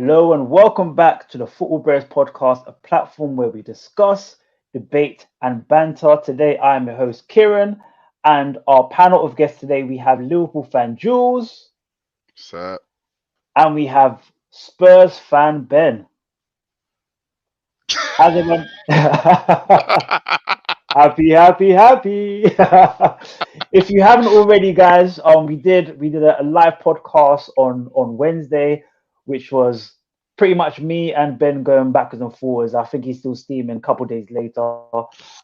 Hello and welcome back to the Football Brehz podcast, a platform where we discuss, debate, and banter. Today, I'm your host, Kieron, and our panel of guests today, we have Liverpool fan Jules, So and we have Spurs fan Ben. How's everyone? Happy, happy, happy. If you haven't already, guys, we did a live podcast on Wednesday, which was pretty much me and Ben going backwards and forwards. I think he's still steaming a couple days later.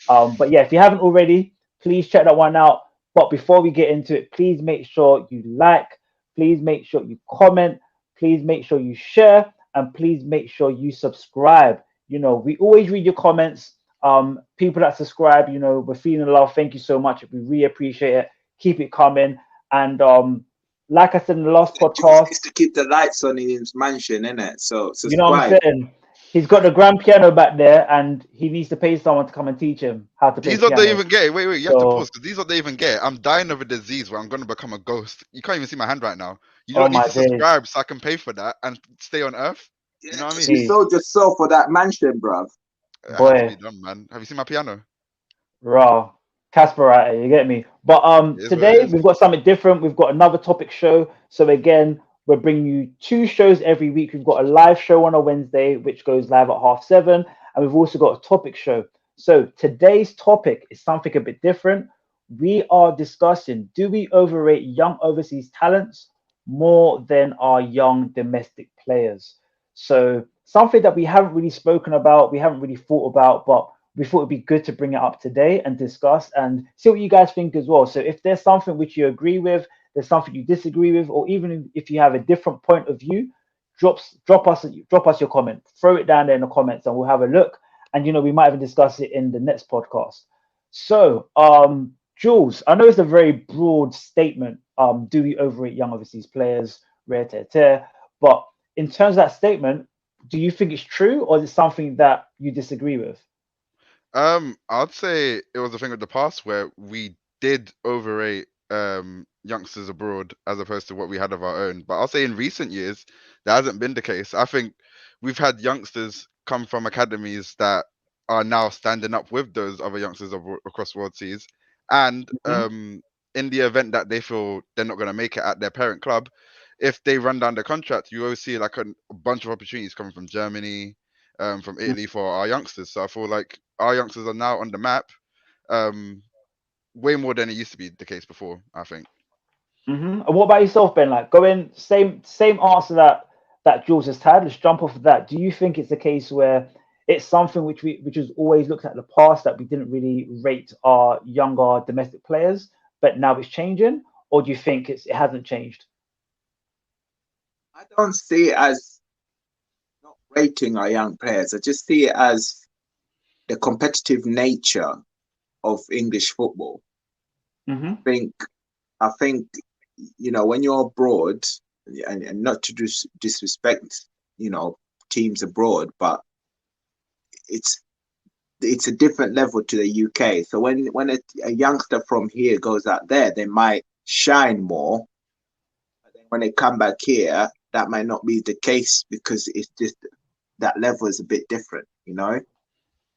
But yeah, if you haven't already, please check that one out. But before we get into it, please make sure you like, please make sure you comment, please make sure you share, and please make sure you subscribe. We always read your comments. People that subscribe, we're feeling love. Thank you so much. We really appreciate it. Keep it coming. And like I said in the last Jules podcast, needs to keep the lights on in his mansion, innit? So you know what I'm subscribe. saying? He's got the grand piano back there, and he needs to pay someone to come and teach him how to play these lot don't piano. even get it. Wait, you have to pause So, because these lot don't even get it. I'm dying of a disease where I'm gonna become a ghost. You can't even see my hand right now. You oh don't need my to days, subscribe so I can pay for that and stay on Earth. Yeah, You know what I mean? you jeez, sold your soul for that mansion, bruv. It had to boy, be done, man. Have you seen my piano? raw, Casper, you get me. But It is what it today is. we've got something different. We've got another topic show. So again, we're bringing you two shows every week. We've got a live show on a Wednesday, which goes live at 7:30, and we've also got a topic show. So today's topic is something a bit different. We are discussing: do we overrate young overseas talents more than our young domestic players? So something that we haven't really spoken about, we haven't really thought about, but we thought it'd be good to bring it up today and discuss and see what you guys think as well. So if there's something which you agree with, there's something you disagree with, or even if you have a different point of view, drop us your comment. Throw it down there in the comments, and we'll have a look. And we might even discuss it in the next podcast. So, Jules, I know it's a very broad statement. Do we overrate young overseas players? Rare tear tear. But in terms of that statement, do you think it's true, or is it something that you disagree with? I'd say it was a thing of the past where we did overrate youngsters abroad as opposed to what we had of our own. But I'll say in recent years that hasn't been the case. I think we've had youngsters come from academies that are now standing up with those other youngsters across world seas, and Mhm. in the event that they feel they're not going to make it at their parent club, if they run down the contract, you always see like a bunch of opportunities coming from Germany, from Italy for our youngsters. So I feel like our youngsters are now on the map, um, way more than it used to be the case before, I think. And what about yourself, Ben? Like going same answer that Jules has had. Let's jump off of that. Do you think it's a case where it's something which was always looked at in the past that we didn't really rate our younger domestic players, but now it's changing, or do you think it hasn't changed? I don't see it as not rating our young players. I just see it as the competitive nature of English football. Mm-hmm. think I think when you're abroad, and not to disrespect teams abroad, but it's it's a different level to the UK. So when a youngster from here goes out there, they might shine more. But then when they come back here, that might not be the case because it's just that level is a bit different.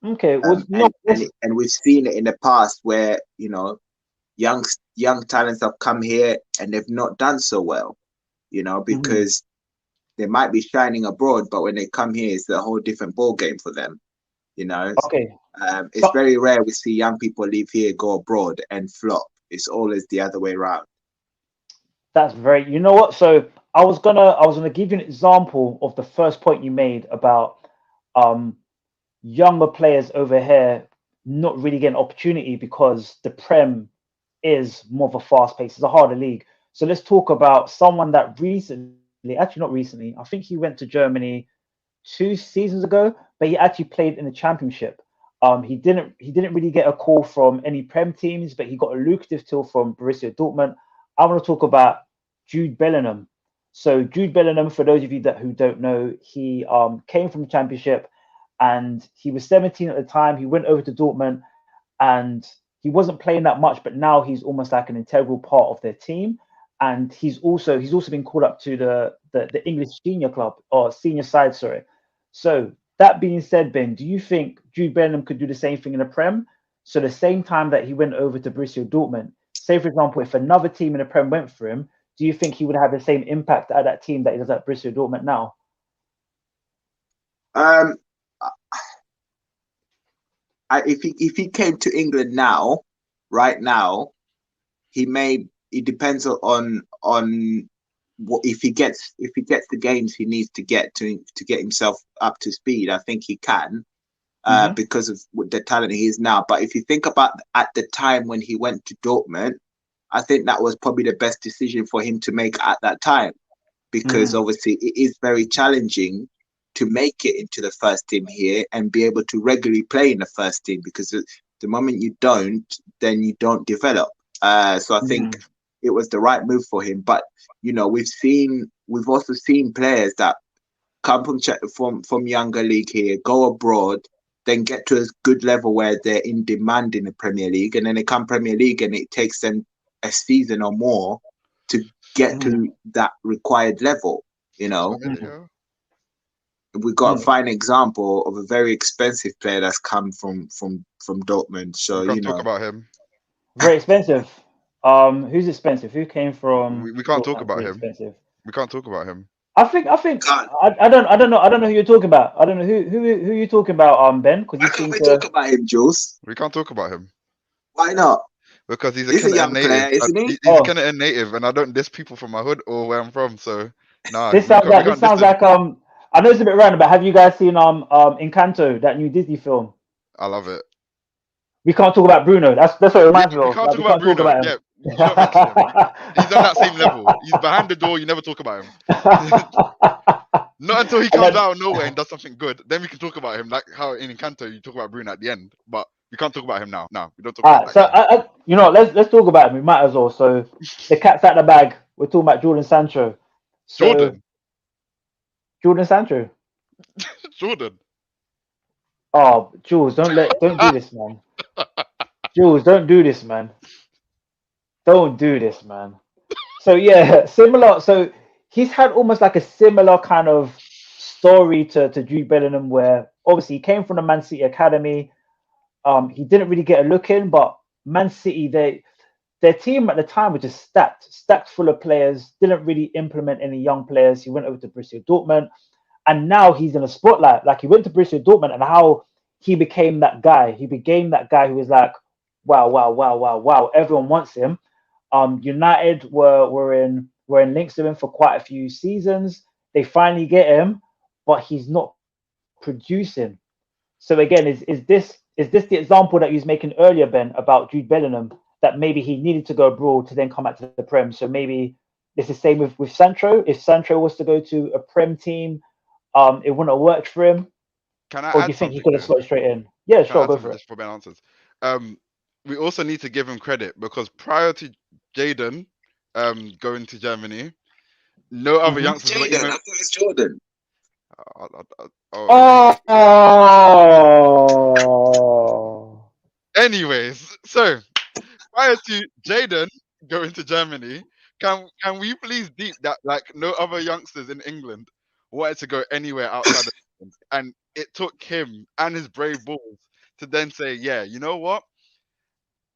Okay. Well, Um, no. and and we've seen it in the past where young young talents have come here and they've not done so well. Mhm. Because they might be shining abroad, but when they come here, it's a whole different ball game for them. You know, Okay. it's So very rare we see young people leave here, go abroad, and flop. It's always the other way around. that's very. You know what? So I was gonna give you an example of the first point you made about um younger players over here not really getting opportunity because the Prem is more of a fast pace. It's a harder league. So let's talk about someone that recently, actually not recently, I think he went to Germany 2 seasons ago, but he actually played in the championship. He didn't really get a call from any Prem teams, but he got a lucrative deal from Borussia Dortmund. I want to talk about Jude Bellingham. So Jude Bellingham, for those of you who don't know, he came from the championship, and he was 17 at the time. He went over to Dortmund, and he wasn't playing that much, but now he's almost like an integral part of their team. and he's also been called up to the English senior club or senior side, sorry. So that being said, Ben, do you think Jude Bellingham could do the same thing in the Prem? So the same time that he went over to Borussia Dortmund, say for example, if another team in the Prem went for him, do you think he would have the same impact at that team that he does at Borussia Dortmund now? If he came to England now, right now, he may. It depends on what if he gets the games he needs to get himself up to speed. I think he can, because of the talent he is now. But if you think about at the time when he went to Dortmund, I think that was probably the best decision for him to make at that time, because obviously it is very challenging to make it into the first team here and be able to regularly play in the first team, because the moment you don't, then you don't develop. So I think it was the right move for him. But we've also seen players that come from younger league here, go abroad, then get to a good level where they're in demand in the Premier League, and then they come Premier League and it takes them a season or more to get to that required level. We've got a fine example of a very expensive player that's come from Dortmund. So we can't talk about him. Very expensive. Who's expensive? Who came from? We can't talk about him. Expensive. We can't talk about him. I think I don't know who you're talking about. I don't know who you're talking about, Ben. Because why can't we talk about him, Jules? We can't talk about him. Why not? Because he's a young player, isn't he? He's a Kenyan native, and I don't diss people from my hood or where I'm from. So nah. This sounds like I know it's a bit random, but have you guys seen Encanto, that new Disney film? I love it. We can't talk about Bruno. That's what it reminds me of. We can't talk about Bruno. Him. Yeah, you don't mention him. He's on that same level. He's behind the door. You never talk about him. Not until he comes out of nowhere and does something good. Then we can talk about him, like how in Encanto you talk about Bruno at the end. But we can't talk about him now. No, we don't talk about him. So let's talk about him. We might as well. So the cat's out the bag. We're talking about Jordan Sancho. Jordan Sancho. Jordan. Oh, Jules, don't do this, man. Jules, don't do this, man. Don't do this, man. So yeah, similar. So he's had almost like a similar kind of story to Jude Bellingham, where obviously he came from the Man City academy. He didn't really get a look in, but Man City, their team at the time was just stacked full of players. Didn't really implement any young players. He went over to Borussia Dortmund. And now he's in a spotlight. Like, he went to Borussia Dortmund, and how he became that guy. He became that guy who was like, wow. Everyone wants him. United were in links with him for quite a few seasons. They finally get him, but he's not producing. So again, is this the example that he was making earlier, Ben, about Jude Bellingham, that maybe he needed to go abroad to then come back to the Prem? So maybe it's the same with Sancho. If Sancho was to go to a Prem team, it wouldn't have worked for him. Can I or do you think he could have slotted straight in? Yeah, sure, go for it. Just for Ben answers. We also need to give him credit, because prior to Jaden going to Germany, no other youngsters. Jaden, I thought it was Jordan. Anyways, so prior to Jaden going to Germany, can we please deep that like no other youngsters in England wanted to go anywhere outside of England, and it took him and his brave balls to then say, yeah, you know what?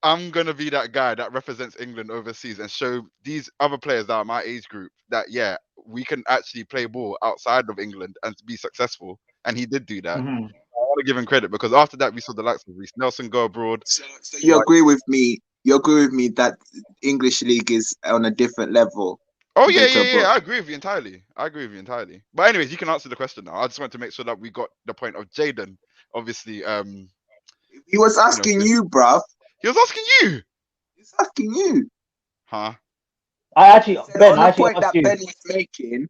I'm gonna be that guy that represents England overseas and show these other players that are my age group that yeah, we can actually play ball outside of England and be successful. And he did do that. I want to give him credit, because after that we saw the likes of Reece Nelson go abroad. So you agree with me? You agree with me that English league is on a different level? Oh yeah. I agree with you entirely. But anyways, you can answer the question now. I just want to make sure that we got the point of Jaden. Obviously, he was asking you, bruv. He was asking you. He's asking you. Huh? The point that Ben was making,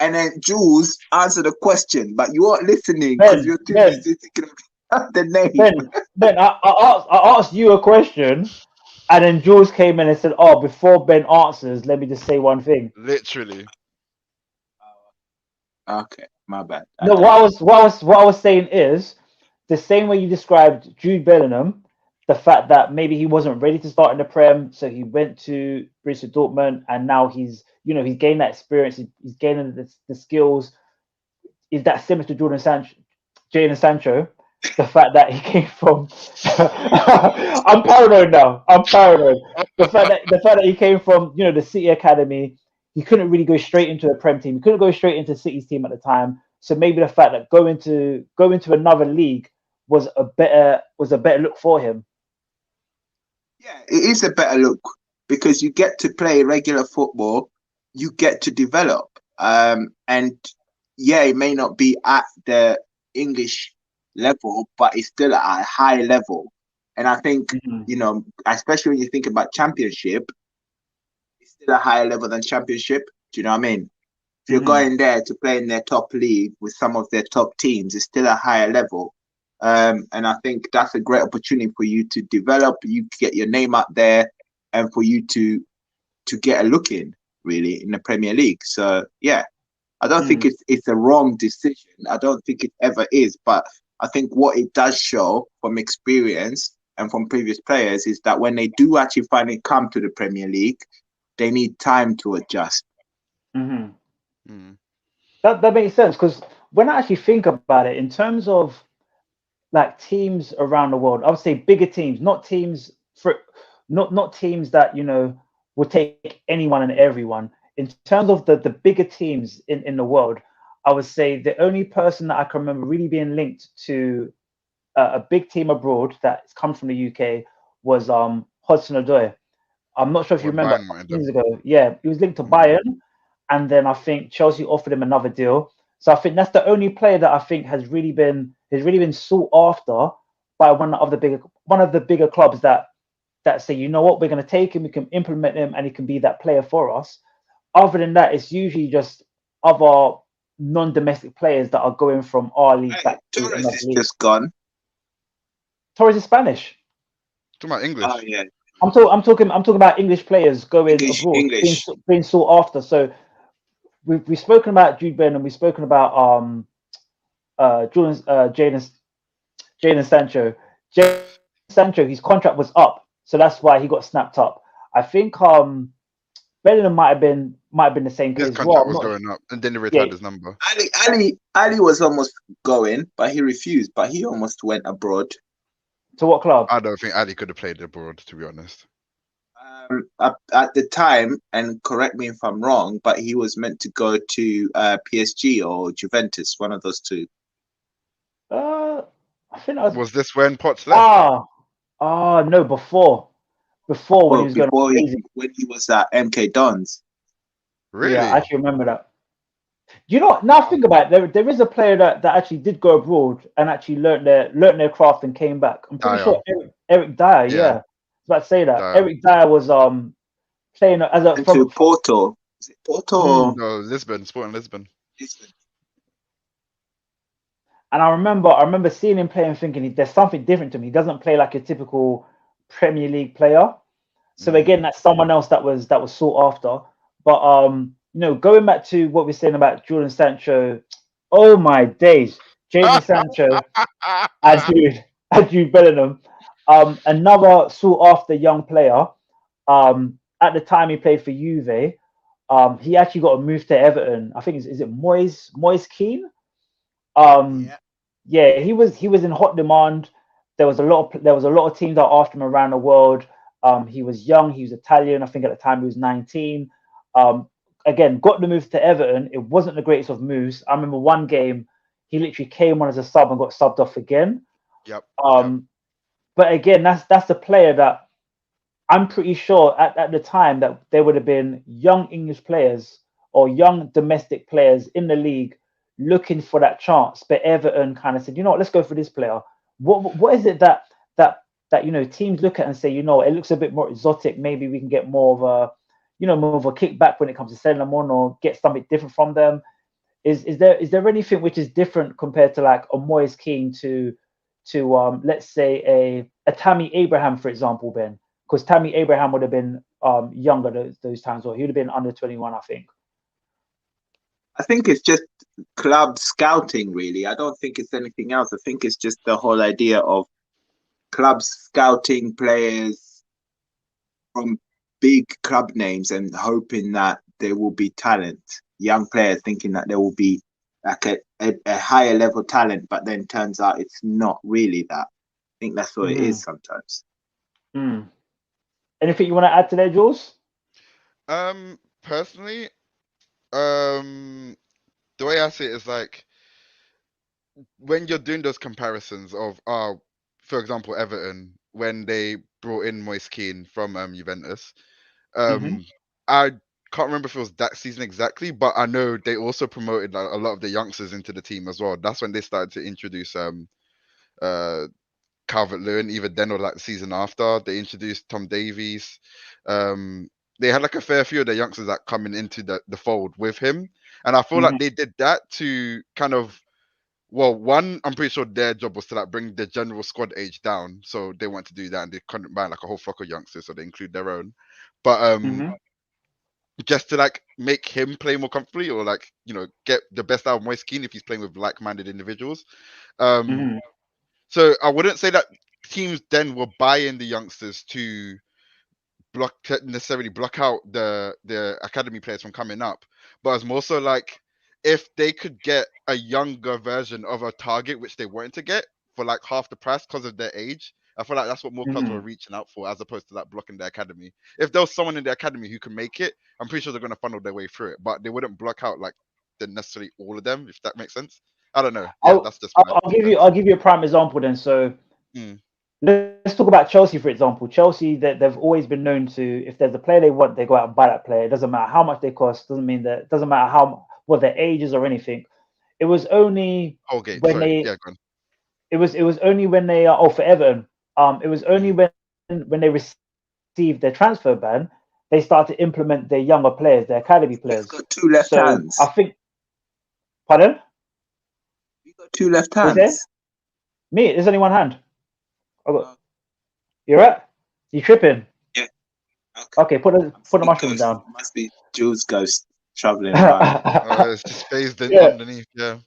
and then Jules answered the question, but you aren't listening because you're too busy thinking of the name. Ben, I asked you a question, and then Jules came in and said, "Oh, before Ben answers, let me just say one thing." Literally. Okay, my bad. What I was saying is the same way you described Jude Bellingham. the fact that maybe he wasn't ready to start in the Prem, so he went to Borussia Dortmund, and now he's gained that experience, he's gaining the skills. Is that similar to Jadon Sancho? The fact that he came from, I'm paranoid now. I'm paranoid. The fact that he came from the City academy, he couldn't really go straight into a Prem team. He couldn't go straight into City's team at the time. So maybe the fact that going to another league was a better look for him. Yeah, it is a better look because you get to play regular football, you get to develop. And yeah, it may not be at the English level, but it's still at a high level. And I think, especially when you think about Championship, it's still a higher level than Championship. Do you know what I mean? If you're going there to play in their top league with some of their top teams, it's still a higher level. And I think that's a great opportunity for you to develop, you get your name out there, and for you to get a look in the Premier League. So yeah, I don't think it's a wrong decision. I don't think it ever is. But I think what it does show from experience and from previous players is that when they do actually finally come to the Premier League, they need time to adjust. That makes sense, because when I actually think about it in terms of like teams around the world, I would say bigger teams, not teams not teams that will take anyone and everyone. In terms of the bigger teams in the world, I would say the only person that I can remember really being linked to a big team abroad that's come from the UK was Hudson-Odoi. I'm not sure if you remember years ago. Yeah, he was linked to Bayern, and then I think Chelsea offered him another deal. So I think that's the only player that I think has really been sought after by one of the bigger clubs that say, you know what, we're going to take him, we can implement him, and he can be that player for us. Other than that, it's usually just other non-domestic players that are going from our league back to Torres another is league. just gone. Torres is Spanish. Talking about English. Oh yeah. I'm talking about English players going abroad, being sought after. So we've spoken about Jude Bernham, we've spoken about Jadon Sancho. Jadon Sancho, his contract was up, so that's why he got snapped up. I think Bellingham might have been the same case. His contract was going up, and then he retired his number. Ali was almost going, but he refused. But he almost went abroad. To what club? I don't think Ali could have played abroad, to be honest. At the time, and correct me if I'm wrong, but he was meant to go to PSG or Juventus, one of those two. I think that was this when Potts left? No, before when he was going crazy. When he was at MK Dons. Really? Yeah, I actually remember that. You know, now think about it, there is a player that actually did go abroad and actually learnt their craft and came back. I'm pretty sure Eric Dier, yeah. I was about to say that. Eric Dier was playing as from Porto. Is it Porto? No, Lisbon, Sporting Lisbon. And I remember seeing him play and thinking there's something different to him. He doesn't play like a typical Premier League player. So again, that's someone else that was sought after. But going back to what we're saying about Jadon Sancho, oh my days, Jadon Sancho and Jude Bellingham, another sought after young player. At the time he played for Juve, he actually got a move to Everton. I think is it Moise Kean? Yeah, he was in hot demand. There was a lot of teams that were after him around the world. He was young, he was Italian. I think at the time he was 19. Again, got the move to Everton. It wasn't the greatest of moves. I remember one game he literally came on as a sub and got subbed off again. Yep. But again, that's the player that I'm pretty sure at the time that there would have been young English players or young domestic players in the league looking for that chance. But Everton kind of said, you know what, let's go for this player. What is it that teams look at and say, it looks a bit more exotic. Maybe we can get more of a kickback when it comes to selling them on or get something different from them. Is there anything which is different compared to like a Moise Kean to let's say a Tammy Abraham, for example, Ben? Because Tammy Abraham would have been younger those times, or he would have been under 21, I think. I think it's just club scouting, really. I don't think it's anything else. I think it's just the whole idea of clubs scouting players from big club names and hoping that there will be talent, young players thinking that there will be like a higher level talent, but then turns out it's not really that. I think that's what it is sometimes. Anything you want to add to there, Jules? Personally, the way I see it is like when you're doing those comparisons of for example, Everton, when they brought in Moise Kean from Juventus, I can't remember if it was that season exactly, but I know they also promoted a lot of the youngsters into the team as well. That's when they started to introduce Calvert-Lewin, either then or like the season after. They introduced Tom Davies. They had like a fair few of the youngsters that coming into the fold with him. And I feel like they did that to kind of, well, one, I'm pretty sure their job was to like bring the general squad age down. So they want to do that and they couldn't buy like a whole flock of youngsters, so they include their own. But just to like make him play more comfortably or like, you know, get the best out of Moise Kean if he's playing with like-minded individuals. So I wouldn't say that teams then will buy in the youngsters to necessarily block out the academy players from coming up, but it's more so like if they could get a younger version of a target which they weren't to get for like half the price because of their age. I feel like that's what more clubs were reaching out for, as opposed to like blocking the academy. If there was someone in the academy who can make it, I'm pretty sure they're going to funnel their way through it, but they wouldn't block out like necessarily all of them, if that makes sense. I don't know. Yeah, that's just I'll give you a prime example then. So let's talk about Chelsea, for example. Chelsea, they've always been known to, if there's a player they want, they go out and buy that player. It doesn't matter how much they cost. Doesn't matter what their age is or anything. It was only when it was only when they for Everton. It was only when they received their transfer ban, they started to implement their younger players, their academy players. He's got two left hands. I think. Pardon? You got two left hands. Me, there's only one hand. You're right. You tripping? Yeah. Okay, put the mushroom down. Must be Jules' ghost traveling around. It's just phased underneath. Yeah.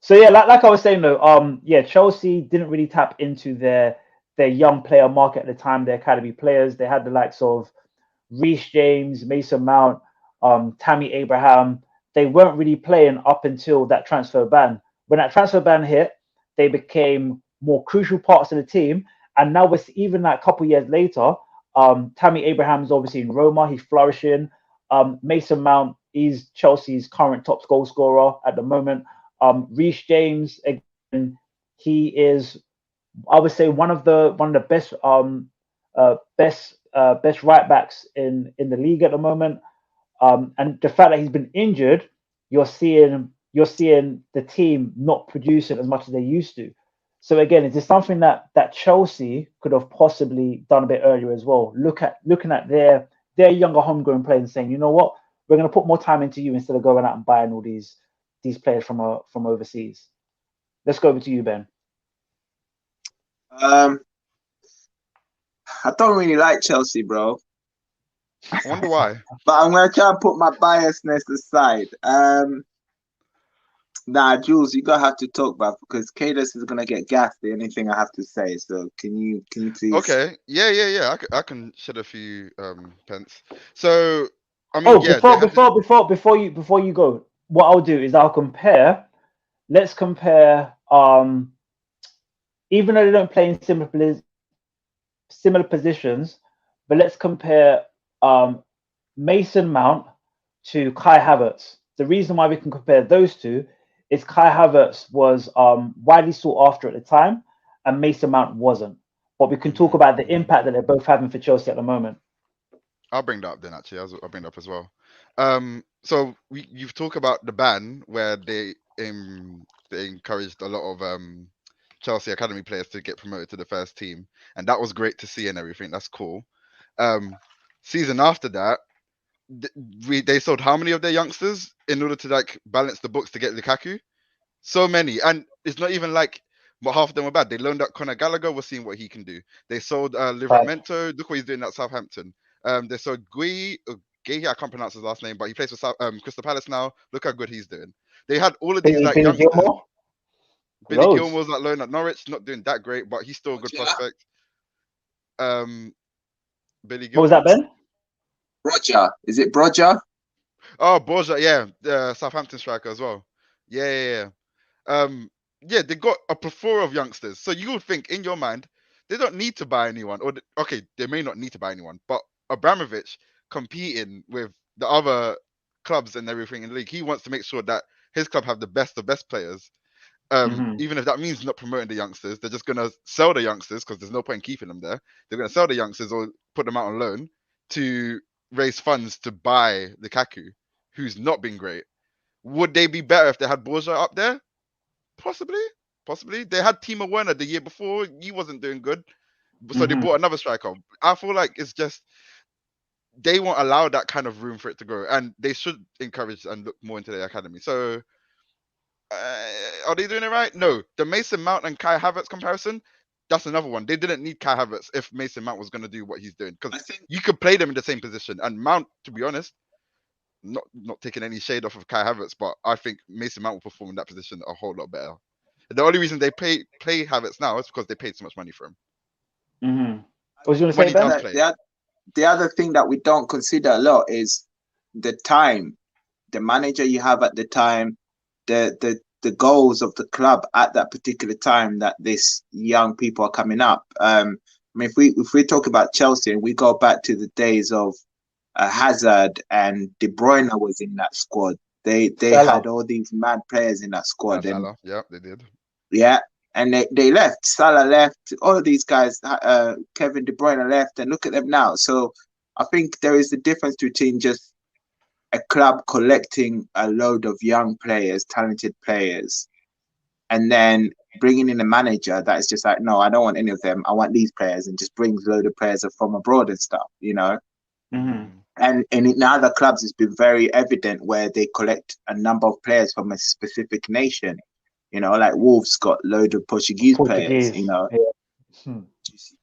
So yeah, like I was saying though, Chelsea didn't really tap into their young player market at the time. Their academy players, they had the likes of Reece James, Mason Mount, Tammy Abraham. They weren't really playing up until that transfer ban. When that transfer ban hit, they became more crucial parts of the team. And now we're even like a couple years later, Tammy Abraham's obviously in Roma. He's flourishing. Mason Mount is Chelsea's current top goal scorer at the moment. Reece James, again, he is, I would say, one of the best right backs in the league at the moment. And the fact that he's been injured, you're seeing the team not producing as much as they used to. So again, is this something that Chelsea could have possibly done a bit earlier as well? Looking at their younger homegrown players and saying, you know what, we're going to put more time into you instead of going out and buying all these players from overseas. Let's go over to you, Ben. I don't really like Chelsea, bro. I wonder why. But I'm gonna try and put my biasness aside. Jules, you're gonna have to talk about, because Kadus is gonna get gassed at anything I have to say. So can you please? Okay. Yeah. I can shed a few pence. So I mean, before you go, what I'll do is I'll compare. Let's compare. Even though they don't play in similar positions, but let's compare Mason Mount to Kai Havertz. The reason why we can compare those two is Kai Havertz was widely sought after at the time, and Mason Mount wasn't. But we can talk about the impact that they're both having for Chelsea at the moment. I'll bring that up then. Actually, I'll bring that up as well. So you've talked about the ban where they encouraged a lot of Chelsea academy players to get promoted to the first team, and that was great to see and everything. That's cool. Season after that, they sold how many of their youngsters in order to like balance the books to get Lukaku? So many, and it's not even like half of them were bad. They loaned out Conor Gallagher. We're seeing what he can do. They sold Livramento. Look what he's doing at Southampton. They sold Gui. I can't pronounce his last name, but he plays for Crystal Palace now. Look how good he's doing. They had all of these like youngsters. Billy Loads. Gilmore's at loan at Norwich, not doing that great, but he's still a good prospect. Billy What was that, Gilmore. Ben? Roger, is it Broger? Oh, Borja, yeah, the Southampton striker as well. Yeah. Yeah, they got a plethora of youngsters. So you would think in your mind, they don't need to buy anyone. Okay, they may not need to buy anyone, but Abramovich competing with the other clubs and everything in the league, he wants to make sure that his club have the best of best players. Even if that means not promoting the youngsters, they're just gonna sell the youngsters because there's no point in keeping them there. They're gonna sell the youngsters or put them out on loan to raise funds to buy Lukaku, who's not been great. Would they be better if they had Borja up there? Possibly. They had Timo Werner the year before. He wasn't doing good. So they bought another striker. I feel like it's just they won't allow that kind of room for it to grow. And they should encourage and look more into their academy. So are they doing it right? No. The Mason Mount and Kai Havertz comparison, that's another one. They didn't need Kai Havertz if Mason Mount was going to do what he's doing. Because you could play them in the same position. And Mount, to be honest, not taking any shade off of Kai Havertz, but I think Mason Mount will perform in that position a whole lot better. The only reason they play Havertz now is because they paid so much money for him. What was you going to say, Ben? The other thing that we don't consider a lot is the time, the manager you have at the time, the goals of the club at that particular time that this young people are coming up. I mean, if we talk about Chelsea and we go back to the days of Hazard and De Bruyne was in that squad. They had all these mad players in that squad. And, yeah, they did. Yeah, and they left. Salah left. All of these guys, Kevin De Bruyne left, and look at them now. So I think there is a difference between just a club collecting a load of young players, talented players, and then bringing in a manager that is just like, no, I don't want any of them. I want these players, and just brings a load of players from abroad and stuff, you know. And in other clubs, it's been very evident where they collect a number of players from a specific nation. You know, like Wolves got a load of Portuguese players, you know. Yeah. Do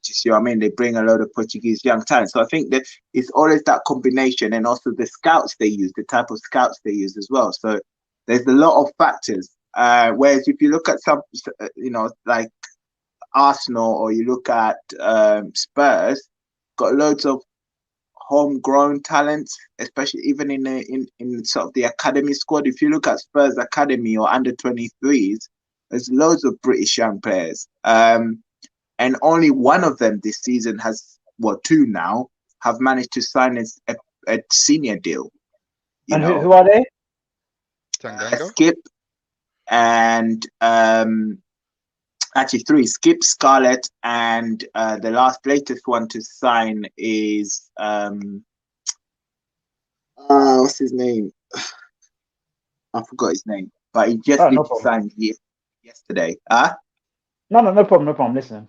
you see what I mean? They bring a load of Portuguese young talent. So I think that it's always that combination, and also the scouts they use, the type of scouts they use as well. So there's a lot of factors. Whereas if you look at some, you know, like Arsenal, or you look at Spurs, got loads of homegrown talents, especially even in sort of the academy squad. If you look at Spurs academy or under 23s, there's loads of British young players. And only one of them this season has, well, two now, have managed to sign a senior deal. And who are they? Skip and actually three: Skip, Scarlett, and the latest one to sign is what's his name? I forgot his name, but he just signed yesterday. No problem. Listen.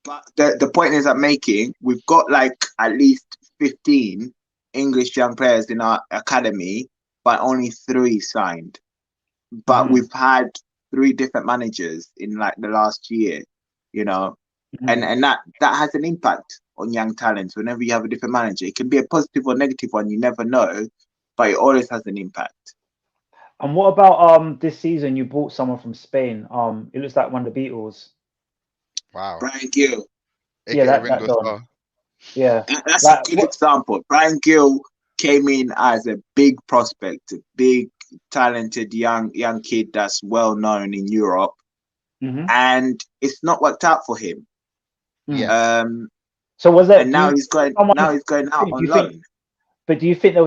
But the point is I'm making, we've got like at least 15 English young players in our academy, but only 3 signed. But we've had 3 different managers in like the last year, you know, and that has an impact on young talents. Whenever you have a different manager, it can be a positive or negative one, you never know, but it always has an impact. And what about this season? You bought someone from Spain. It looks like one of the Beatles. Wow. Brian Gill. Yeah, that Don. Yeah, that's a good example. Brian Gill came in as a big prospect, a big talented young kid that's well known in Europe, and it's not worked out for him. Yeah. So was that? And now he's going out on loan. But do you think there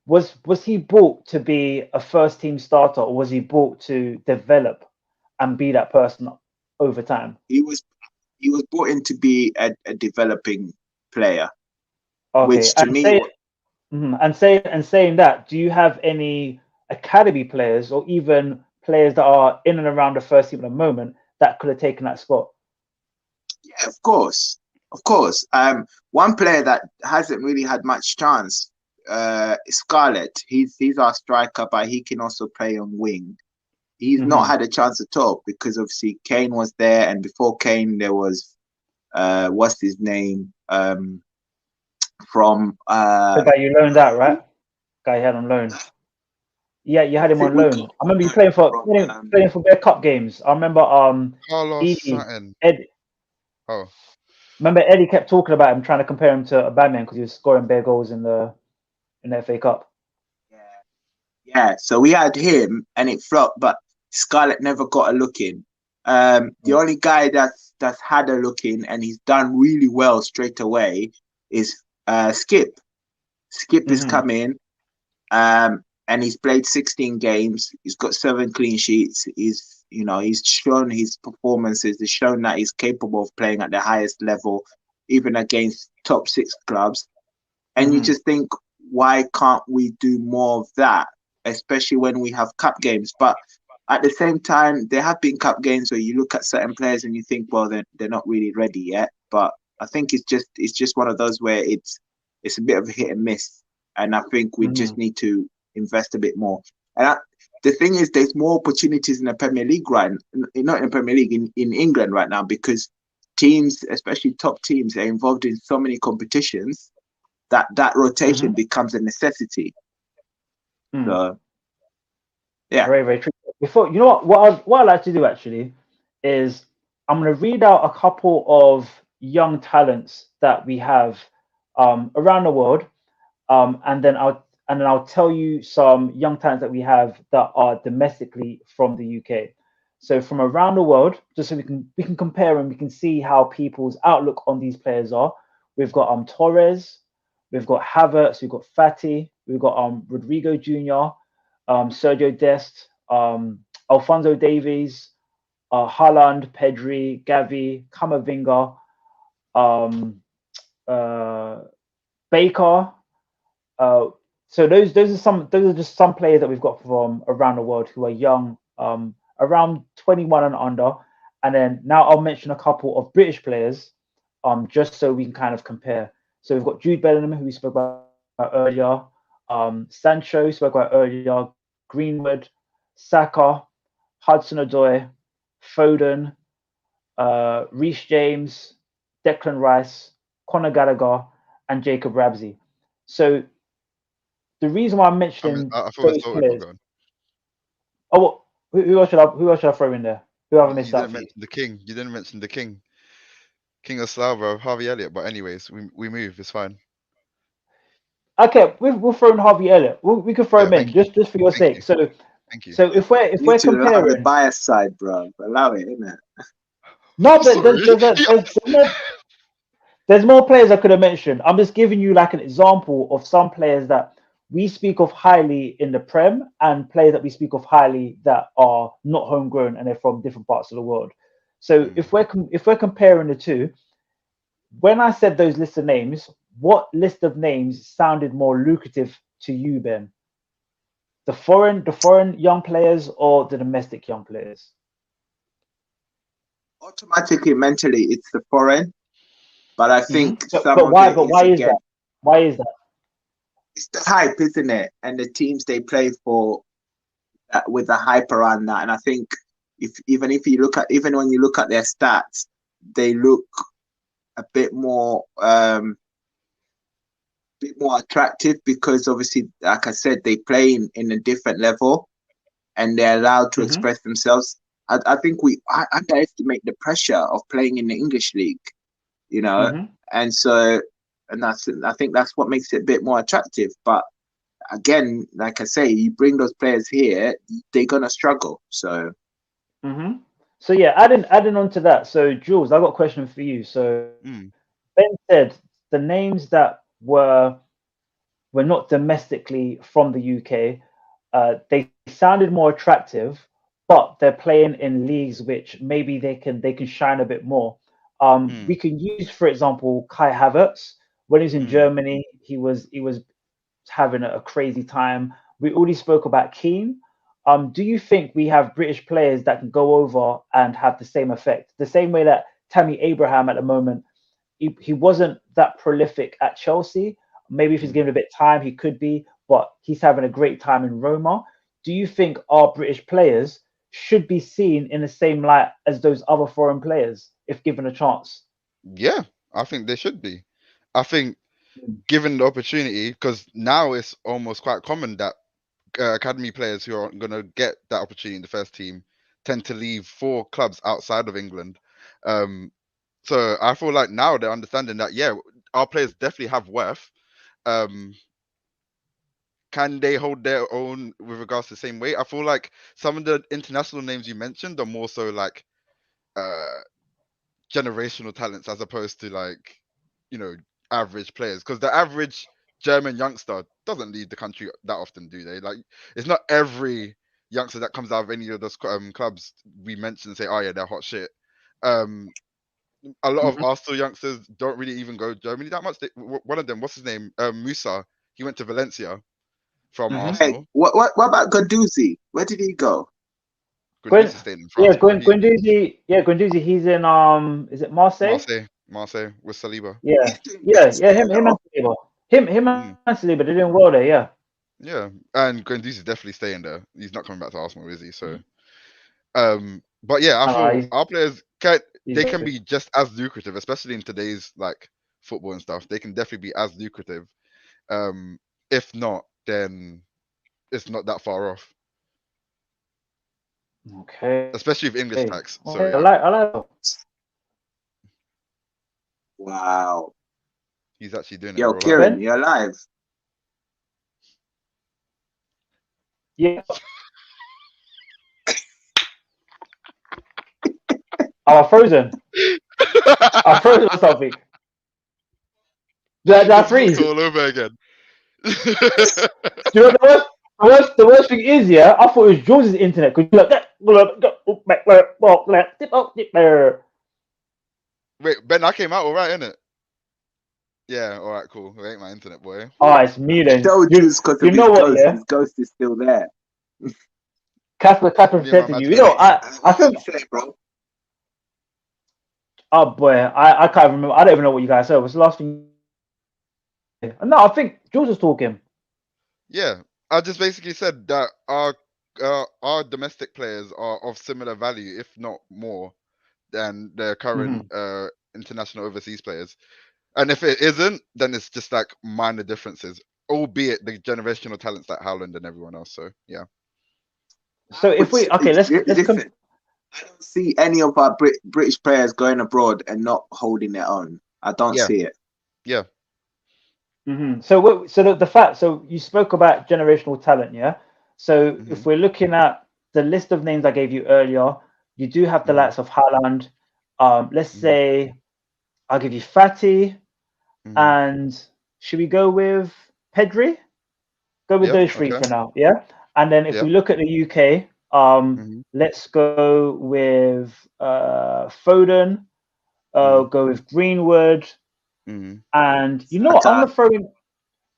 was he bought to be a first team starter, or was he bought to develop and be that person over time? He was brought in to be a developing player. Okay. Which to me. Saying that, do you have any academy players or even players that are in and around the first team at the moment that could have taken that spot? Yeah, of course. One player that hasn't really had much chance, Scarlett. He's our striker, but he can also play on wing. He's not had a chance at all because obviously Kane was there, and before Kane there was what's his name from the guy you loaned out, right? Guy you had on loan. Yeah, you had him think on we loan. got I remember you him playing for from playing for their cup games. I remember Carlos Edie something. Ed. Oh, Remember Eddie kept talking about him, trying to compare him to a Batman because he was scoring bare goals in the FA Cup. yeah. So we had him, and it flopped, but Scarlett never got a look in. The only guy that's had a look in and he's done really well straight away is Skip. Skip has come in, and he's played 16 games. He's got 7 clean sheets. He's shown his performances. He's shown that he's capable of playing at the highest level, even against top 6 clubs. And you just think, why can't we do more of that, especially when we have cup games? But at the same time, there have been cup games where you look at certain players and you think, well, they're not really ready yet. But I think it's just one of those where it's a bit of a hit and miss. And I think we just need to invest a bit more. And the thing is, there's more opportunities in the Premier League not in the Premier League, in England right now, because teams, especially top teams, are involved in so many competitions that rotation becomes a necessity. So, yeah. Very, very true. Before, you know what I'd like to do actually is I'm going to read out a couple of young talents that we have around the world, and then I'll tell you some young talents that we have that are domestically from the UK. So from around the world, just so we can compare and we can see how people's outlook on these players are. We've got Torres, we've got Havertz, we've got Fati, we've got Rodrigo Jr., Sergio Dest, Alphonso Davies, Haaland, Pedri, Gavi, Camavinga, Baker. So those are just some players that we've got from around the world who are young, around 21 and under. And then now I'll mention a couple of British players, just so we can kind of compare. So we've got Jude Bellingham, who we spoke about earlier, Sancho, spoke about earlier, Greenwood, Saka, Hudson-Odoi, Foden, Reece James, Declan Rice, Conor Gallagher, and Jacob Ramsey. So the reason why I'm mentioning I thought those Sorted players. were gone. Oh, what, who else should I throw in there? Who have I missed out? You didn't mention the king. King of Slava, Harvey Elliott. But anyways, we move. It's fine. Okay, we'll throw in Harvey Elliott. We can throw him in just for your sake. You. So Thank you. So if we're comparing the bias side, bro, allow it, innit? No, but there's more players I could have mentioned. I'm just giving you like an example of some players that we speak of highly in the Prem and players that we speak of highly that are not homegrown and they're from different parts of the world. So if we're comparing the two, when I said those list of names, what list of names sounded more lucrative to you, Ben? The foreign young players or the domestic young players? Automatically, mentally, it's the foreign. But I think why is that? Why is that? It's the hype, isn't it? And the teams they play for, with the hype around that. And I think even when you look at their stats, they look a bit more attractive because obviously, like I said, they play in a different level and they're allowed to express themselves. I think we underestimate the pressure of playing in the English league, and so, and I think that's what makes it a bit more attractive. But again, like I say, you bring those players here, they're gonna struggle. So, so yeah, adding on to that. So Jules, I got a question for you. So Ben said the names that were not domestically from the UK, they sounded more attractive, but they're playing in leagues which maybe they can shine a bit more. We can use, for example, Kai Havertz. When he was in Germany, he was having a crazy time. We already spoke about Keane. Do you think we have British players that can go over and have the same effect? The same way that Tammy Abraham at the moment, he wasn't that prolific at Chelsea. Maybe if he's given a bit of time, he could be, but he's having a great time in Roma. Do you think our British players should be seen in the same light as those other foreign players if given a chance? Yeah, I think they should be. I think given the opportunity, because now it's almost quite common that academy players who are going to get that opportunity in the first team tend to leave for clubs outside of England. So I feel like now they're understanding that, yeah, our players definitely have worth. Can they hold their own with regards to the same weight? I feel like some of the international names you mentioned are more so like generational talents as opposed to like, average players. Because the average German youngster doesn't leave the country that often, do they? Like, it's not every youngster that comes out of any of those clubs we mentioned and say, oh yeah, they're hot shit. A lot of Arsenal youngsters don't really even go Germany that much. One of them, what's his name? Musa. He went to Valencia from Arsenal. Hey, what about Guendouzi? Where did he go? Guendouzi stayed in France. Guendouzi. He's in is it Marseille? Marseille with Saliba. Yeah. Him and Saliba. Him and Saliba. They're doing well there. Yeah. Yeah, and Guendouzi's definitely staying there. He's not coming back to Arsenal, is he? So, but yeah, I feel our players can be just as lucrative, especially in today's like football and stuff. They can definitely be as lucrative. If not, then it's not that far off. Okay. Especially with English tax. Okay. So yeah. I like. Wow. He's actually doing it. Yo, Kieron, you're alive. Yeah. I'm frozen. I'm frozen or something. Did I freeze? All over again. Do you know the worst thing is, yeah, I thought it was Jules' internet. Because Wait, Ben, I came out all right, innit? Yeah, all right, cool. It ain't my internet, boy. Oh, it's me then. You know what? Yeah, his ghost is still there. Casper protected you. You know, I think. Bro. Oh boy, I can't remember. I don't even know what you guys said. What's the last thing? No, I think Jules was talking. Yeah, I just basically said that our domestic players are of similar value, if not more, than the current international overseas players. And if it isn't, then it's just like minor differences, albeit the generational talents like Haaland and everyone else. So yeah. So if we let's listen. I don't see any of our British players going abroad and not holding their own. I don't see it. Yeah. So the fact. So you spoke about generational talent, yeah. So if we're looking at the list of names I gave you earlier, you do have the likes of Haaland. Let's say I'll give you Fati, and should we go with Pedri? Go with those three for now, yeah. And then if we look at the UK, let's go with Foden. Go with Greenwood. And you know what I'm gonna throw in?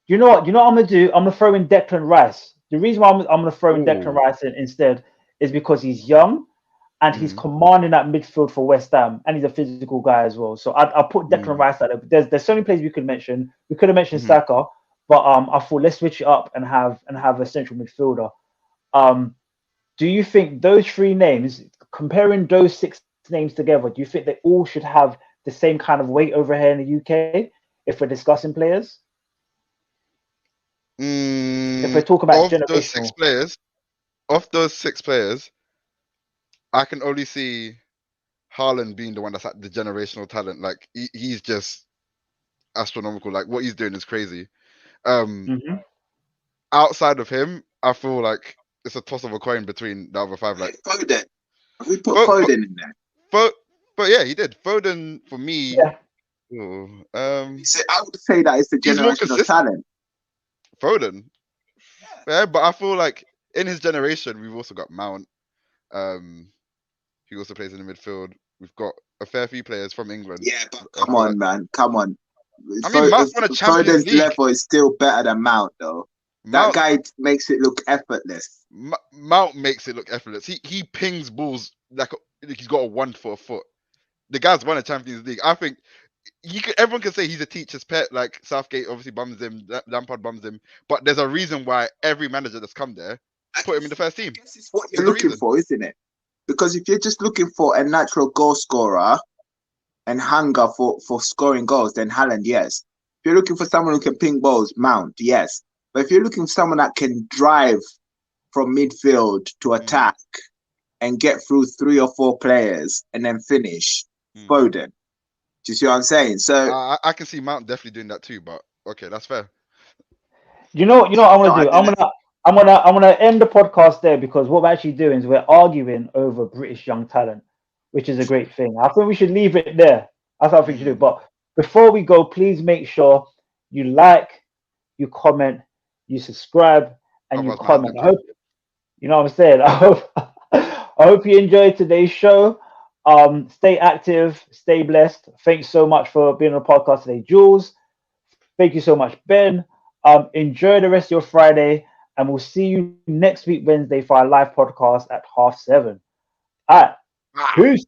You know what I'm gonna do? I'm gonna throw in Declan Rice. The reason why I'm gonna throw in Declan Rice instead is because he's young and he's commanding that midfield for West Ham, and he's a physical guy as well. So I put Declan Rice out there. There's so many players we could mention. We could have mentioned Saka, but I thought let's switch it up and have a central midfielder. Do you think those three names, comparing those six names together, do you think they all should have the same kind of weight over here in the UK if we're discussing players? If we're talking about generational. Of those six players, I can only see Haaland being the one that's at the generational talent. Like he's just astronomical. Like what he's doing is crazy. Outside of him, I feel like it's a toss of a coin between the other five. Like Foden. We put Foden in there. But yeah, he did. Foden for me. Yeah. I would say that it's the generational talent. Foden. Yeah, but I feel like in his generation, we've also got Mount. He also plays in the midfield. We've got a fair few players from England. Yeah, but come on, man. Come on. I mean, Mount's won a Champions League. Level is still better than Mount, though. That guy makes it look effortless. Mount makes it look effortless. He pings balls like he's got a 1 foot. The guy's won a Champions League. I think everyone can say he's a teacher's pet. Like Southgate obviously bums him, Lampard bums him, but there's a reason why every manager that's come there put him in the first team. I guess it's what you're looking for, isn't it? Because if you're just looking for a natural goal scorer and hunger for scoring goals, then Haaland, yes. If you're looking for someone who can ping balls, Mount, yes. But if you're looking for someone that can drive from midfield to attack and get through 3 or 4 players and then finish. Foden. Do you see what I'm saying? So I can see Mount definitely doing that too, but okay, that's fair. You know what I'm gonna do? I'm gonna end the podcast there, because what we're actually doing is we're arguing over British young talent, which is a great thing. I think we should leave it there. That's what I think we should do. But before we go, please make sure you like, you comment, you subscribe, and you comment. I hope you know what I'm saying. I hope you enjoyed today's show. Stay active, stay blessed. Thanks so much for being on the podcast today, Jules. Thank you so much, Ben. Enjoy the rest of your Friday, and we'll see you next week, Wednesday, for our live podcast at 7:30. All right. Peace.